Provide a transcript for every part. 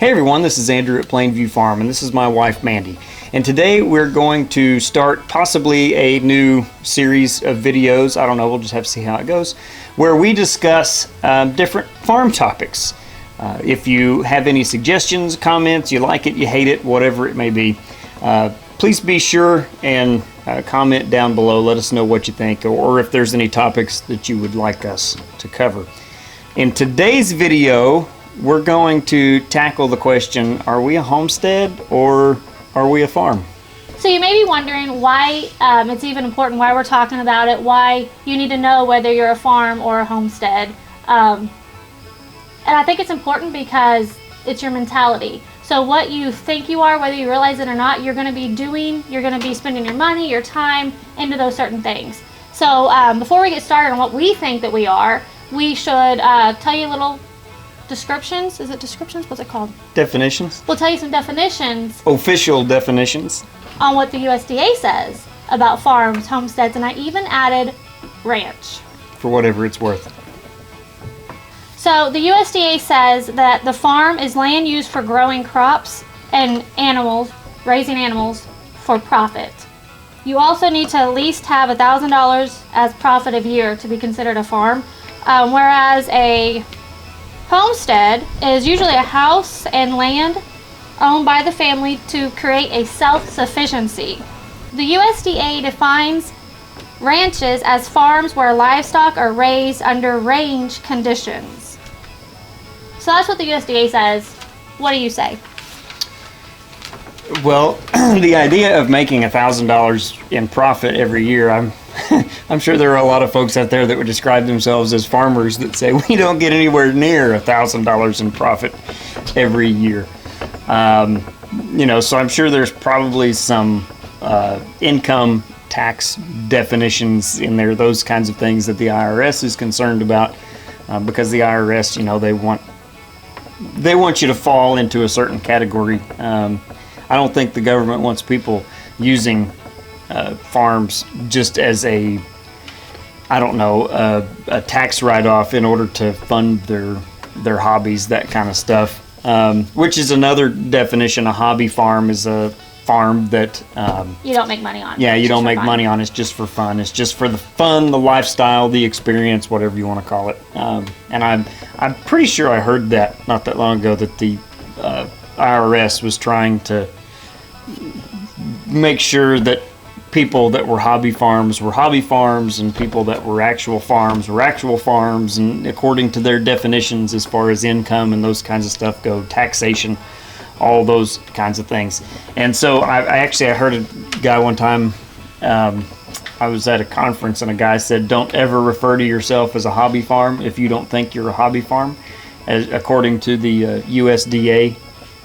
Hey everyone, this is Andrew at Plainview Farm, and this is my wife Mandy. And today we're going to start possibly a new series of videos, I don't know, we'll just have to see how it goes, where we discuss different farm topics. If you have any suggestions, comments, you like it, you hate it, whatever it may be, please be sure and comment down below. Let us know what you think, or if there's any topics that you would like us to cover. In today's video, we're going to tackle the question, are we a homestead or are we a farm? So you may be wondering why it's even important, why we're talking about it, why you need to know whether you're a farm or a homestead. And I think it's important because it's your mentality. So what you think you are, whether you realize it or not, you're going to be doing, you're going to be spending your money, your time into those certain things. So before we get started on what we think that we are, we should tell you a little descriptions. Is it descriptions? What's it called? Definitions? We'll tell you some definitions. Official definitions. On what the USDA says about farms, homesteads, and I even added ranch. For whatever it's worth. So the USDA says that the farm is land used for growing crops and animals, raising animals for profit. You also need to at least have $1,000 as profit a year to be considered a farm, whereas a homestead is usually a house and land owned by the family to create a self-sufficiency. The USDA defines ranches as farms where livestock are raised under range conditions. So that's what the USDA says. What do you say? Well, the idea of making $1,000 in profit every year, I'm sure there are a lot of folks out there that would describe themselves as farmers that say we don't get anywhere near $1,000 in profit every year. So I'm sure there's probably some income tax definitions in there, those kinds of things that the IRS is concerned about, because the IRS, they want you to fall into a certain category. I don't think the government wants people using farms just as a tax write-off in order to fund their hobbies, that kind of stuff. Which is another definition. A hobby farm is a farm that you don't make money on. Yeah, you don't make money on. It's just for fun. It's just for the fun, the lifestyle, the experience, whatever you want to call it. And I'm pretty sure I heard that not that long ago, that the IRS was trying to make sure that people that were hobby farms, and people that were actual farms, and according to their definitions as far as income and those kinds of stuff go, taxation, all those kinds of things. And so I heard a guy one time, I was at a conference, and a guy said, don't ever refer to yourself as a hobby farm if you don't think you're a hobby farm, as according to the USDA,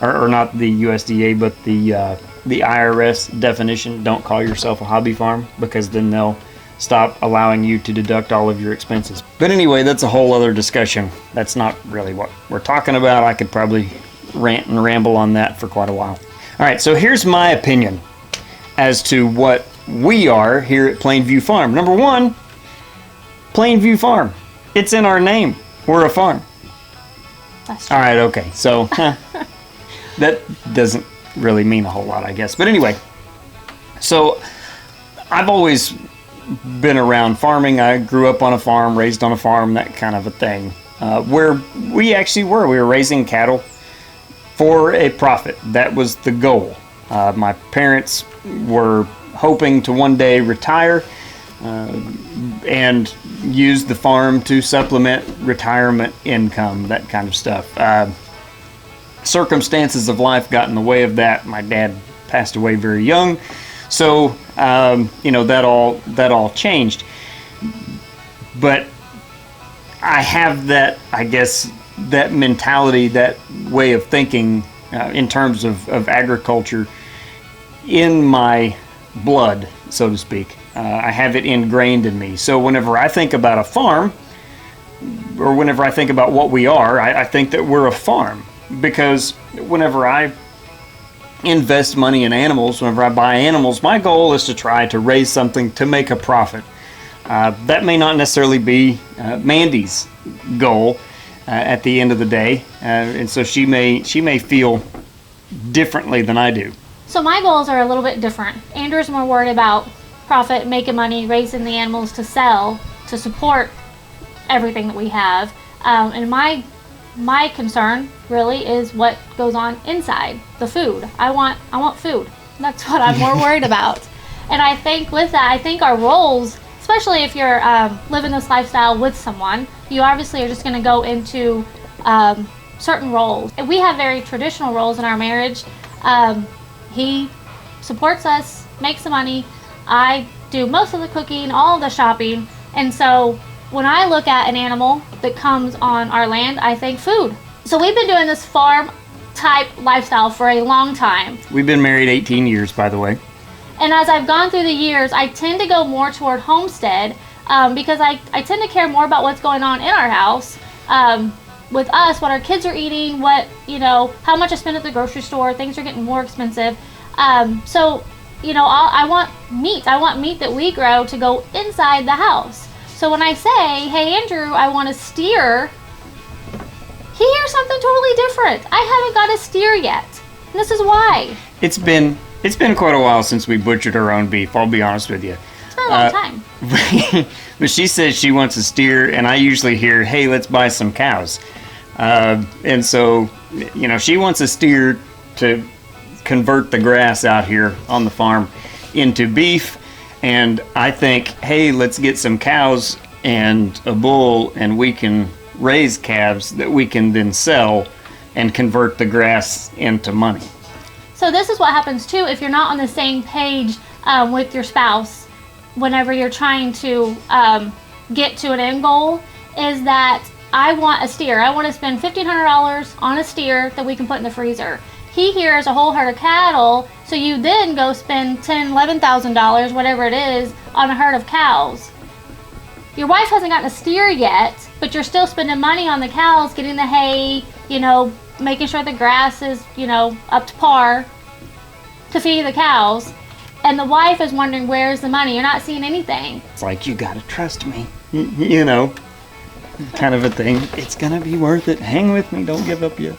or not the USDA, but the IRS definition. Don't call yourself a hobby farm, because then they'll stop allowing you to deduct all of your expenses. But anyway, that's a whole other discussion. That's not really what we're talking about. I could probably rant and ramble on that for quite a while. All right, so here's my opinion as to what we are here at Plainview Farm. Number one, Plainview Farm. It's in our name. We're a farm. That's true. All right, okay. So that doesn't really mean a whole lot, I guess. But anyway, so I've always been around farming. I grew up on a farm, raised on a farm, that kind of a thing. Where we actually were. We were raising cattle for a profit. That was the goal. My parents were hoping to one day retire and use the farm to supplement retirement income, that kind of stuff. Circumstances of life got in the way of that. My dad passed away very young, so that all changed. But I have that, I guess, that mentality, that way of thinking in terms of agriculture in my blood, so to speak. I have it ingrained in me. So whenever I think about a farm, or whenever I think about what we are, I think that we're a farm. Because whenever I invest money in animals, whenever I buy animals, my goal is to try to raise something to make a profit. That may not necessarily be Mandy's goal, at the end of the day, and so she may feel differently than I do. So my goals are a little bit different. Andrew's more worried about profit, making money, raising the animals to sell, to support everything that we have. And my concern really is what goes on inside, the food. I want food. That's what I'm more worried about. And I think with that, I think our roles, especially if you're living this lifestyle with someone, you obviously are just going to go into certain roles. We have very traditional roles in our marriage. He supports us, makes the money. I do most of the cooking, all of the shopping. And so when I look at an animal that comes on our land, I think food. So we've been doing this farm type lifestyle for a long time. We've been married 18 years, by the way. And as I've gone through the years, I tend to go more toward homestead because I tend to care more about what's going on in our house with us, what our kids are eating, how much I spend at the grocery store. Things are getting more expensive. So, I want meat. I want meat that we grow to go inside the house. So when I say, hey, Andrew, I want a steer, he hears something totally different. I haven't got a steer yet. And this is why. It's been quite a while since we butchered our own beef, I'll be honest with you. It's been a long time. But she says she wants a steer, and I usually hear, hey, let's buy some cows. And so, she wants a steer to convert the grass out here on the farm into beef. And I think, hey, let's get some cows and a bull, and we can raise calves that we can then sell and convert the grass into money. So this is what happens too if you're not on the same page with your spouse whenever you're trying to get to an end goal, is that I want a steer. I want to spend $1,500 on a steer that we can put in the freezer. He hears a whole herd of cattle, so you then go spend $10,000, $11,000, whatever it is, on a herd of cows. Your wife hasn't gotten a steer yet, but you're still spending money on the cows, getting the hay, making sure the grass is, up to par to feed the cows. And the wife is wondering, where's the money? You're not seeing anything. It's like, you gotta trust me, kind of a thing. It's gonna be worth it. Hang with me, don't give up yet.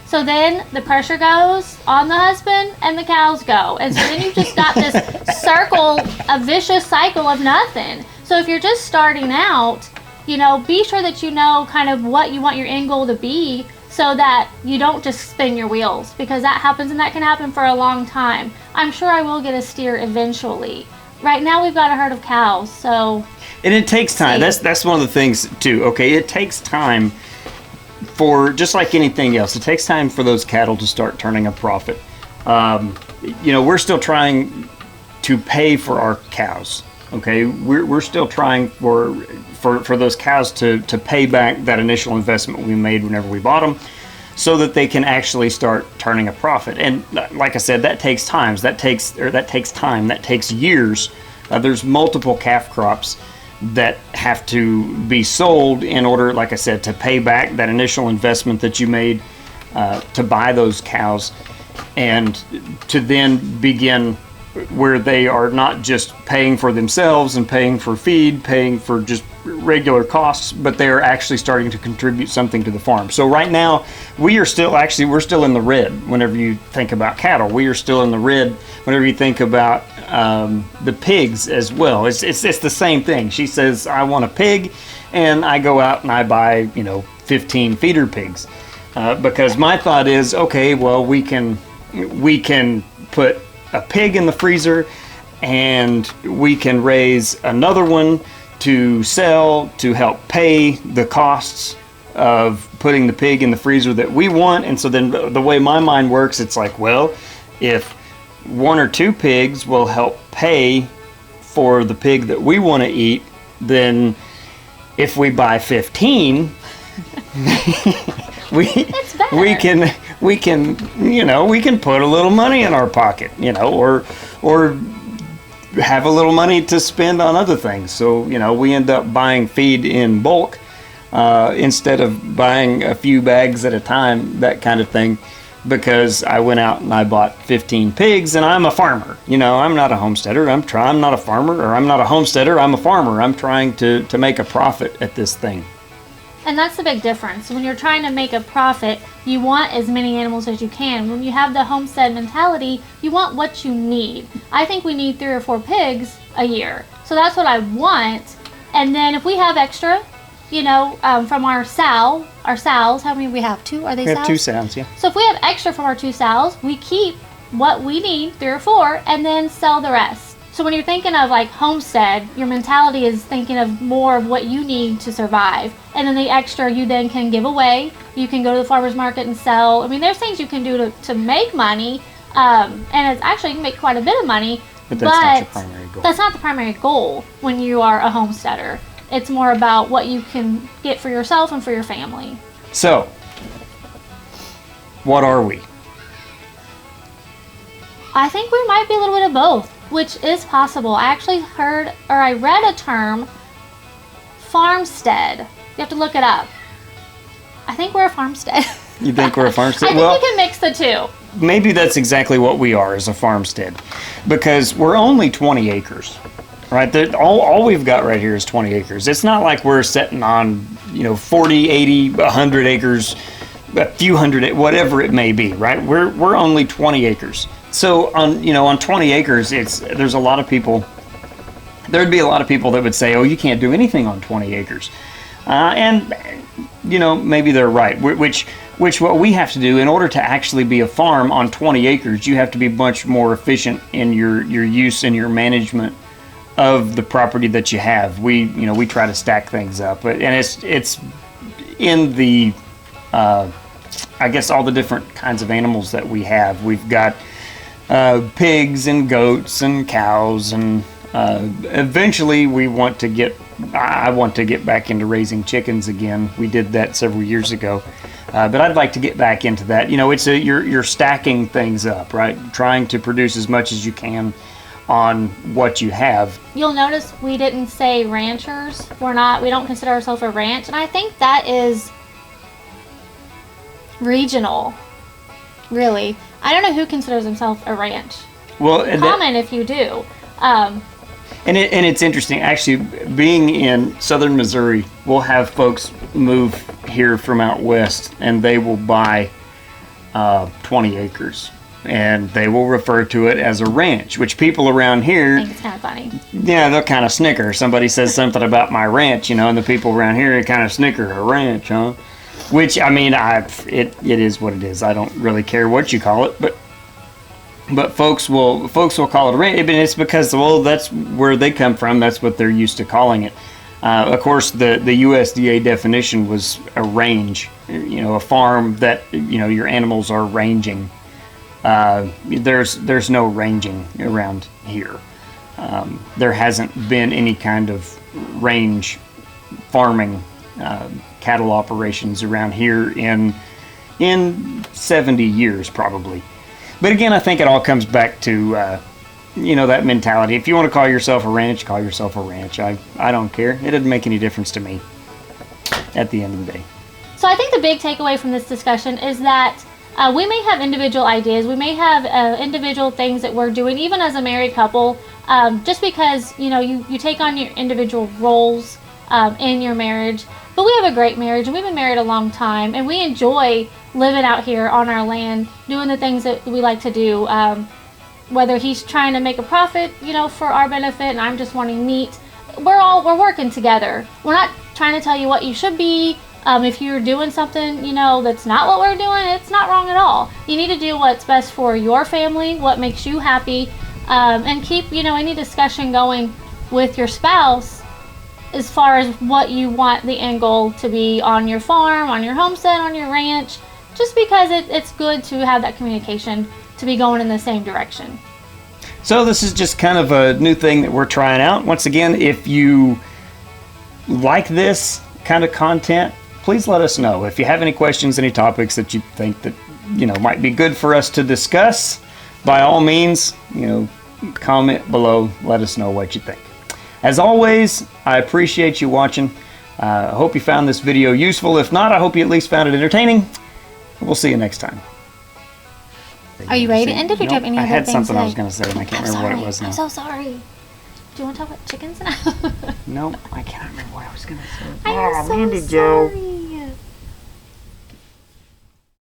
So then the pressure goes on the husband and the cows go. And so then you've just got this circle, a vicious cycle of nothing. So if you're just starting out, be sure that you know kind of what you want your end goal to be so that you don't just spin your wheels, because that happens, and that can happen for a long time. I'm sure I will get a steer eventually. Right now we've got a herd of cows, so. And it takes time. That's one of the things too. Okay, it takes time. For just like anything else, it takes time for those cattle to start turning a profit. We're still trying to pay for our cows. Okay, we're still trying for those cows to pay back that initial investment we made whenever we bought them, so that they can actually start turning a profit. And like I said, that takes time. That takes years. There's multiple calf crops that have to be sold in order, like I said, to pay back that initial investment that you made to buy those cows, and to then begin where they are not just paying for themselves and paying for feed, paying for just regular costs, but they are actually starting to contribute something to the farm. So right now, we're still in the red whenever you think about cattle. We are still in the red whenever you think about the pigs as well. It's the same thing. She says, I want a pig, and I go out and I buy 15 feeder pigs because my thought is, okay, well, we can put a pig in the freezer, and we can raise another one to sell to help pay the costs of putting the pig in the freezer that we want. And so then the way my mind works, it's like, well, if one or two pigs will help pay for the pig that we want to eat, then if we buy 15, we can put a little money in our pocket, or have a little money to spend on other things. So, we end up buying feed in bulk instead of buying a few bags at a time, that kind of thing, because I went out and I bought 15 pigs, and I'm a farmer. I'm not a homesteader. I'm not a farmer, or I'm not a homesteader. I'm a farmer. I'm trying to make a profit at this thing. And that's the big difference. When you're trying to make a profit, you want as many animals as you can. When you have the homestead mentality, you want what you need. I think we need 3 or 4 pigs a year. So that's what I want. And then if we have extra, from our sows, how many we have? 2? Are they sows? We have 2 sows, yeah. So if we have extra from our 2 sows, we keep what we need, 3 or 4, and then sell the rest. So when you're thinking of like homestead, your mentality is thinking of more of what you need to survive. And then the extra you then can give away. You can go to the farmer's market and sell. I mean, there's things you can do to make money. And it's actually, you can make quite a bit of money. But that's not your primary goal. That's not the primary goal when you are a homesteader. It's more about what you can get for yourself and for your family. So, what are we? I think we might be a little bit of both, which is possible. I actually I read a term, farmstead. You have to look it up. I think we're a farmstead. You think we're a farmstead? I think we can mix the two. Maybe that's exactly what we are as a farmstead, because we're only 20 acres, right? All we've got right here is 20 acres. It's not like we're sitting on, 40, 80, 100 acres, a few hundred, whatever it may be, right? We're only 20 acres. So on 20 acres, there's a lot of people. There'd be a lot of people that would say, "Oh, you can't do anything on 20 acres," and maybe they're right. Which what we have to do in order to actually be a farm on 20 acres, you have to be much more efficient in your use and your management of the property that you have. We try to stack things up, and it's in the I guess all the different kinds of animals that we have. We've got pigs and goats and cows, and eventually I want to get back into raising chickens again. We did that several years ago, but I'd like to get back into that. You're stacking things up, right? Trying to produce as much as you can on what you have. You'll notice we didn't say ranchers. We don't consider ourselves a ranch, and I think that is regional, really. I don't know who considers himself a ranch. Well, comment if you do. And it's interesting, actually, being in southern Missouri, we'll have folks move here from out west, and they will buy 20 acres, and they will refer to it as a ranch, which people around here, I think it's kind of funny. Yeah, they'll kind of snicker. Somebody says something about my ranch, and the people around here kind of snicker, a ranch, huh? Which, I mean, it is what it is. I don't really care what you call it, but folks will call it a ranch. It's because, well, that's where they come from. That's what they're used to calling it. Of course, the USDA definition was a range. A farm that your animals are ranging. There's no ranging around here. There hasn't been any kind of range farming. Cattle operations around here in 70 years probably. But again, I think it all comes back to that mentality. If you want to call yourself a ranch, call yourself a ranch. I don't care. It doesn't make any difference to me at the end of the day. So I think the big takeaway from this discussion is that we may have individual ideas. We may have individual things that we're doing, even as a married couple, just because you take on your individual roles in your marriage. But we have a great marriage, and we've been married a long time, and we enjoy living out here on our land, doing the things that we like to do. Whether he's trying to make a profit, for our benefit, and I'm just wanting meat, we're working together. We're not trying to tell you what you should be. If you're doing something, that's not what we're doing, it's not wrong at all. You need to do what's best for your family, what makes you happy, and keep, any discussion going with your spouse as far as what you want the end goal to be on your farm, on your homestead, on your ranch, just because it's good to have that communication to be going in the same direction. So this is just kind of a new thing that we're trying out. Once again, if you like this kind of content, please let us know. If you have any questions, any topics that you think that might be good for us to discuss, by all means, comment below, let us know what you think. As always, I appreciate you watching. I hope you found this video useful. If not, I hope you at least found it entertaining. We'll see you next time. Are you ready to end it, or do you have any other things? I had something I was going to say, and I can't remember what it was now. I'm so sorry. Do you want to talk about chickens now? No, I can't remember what I was going to say. I'm so sorry.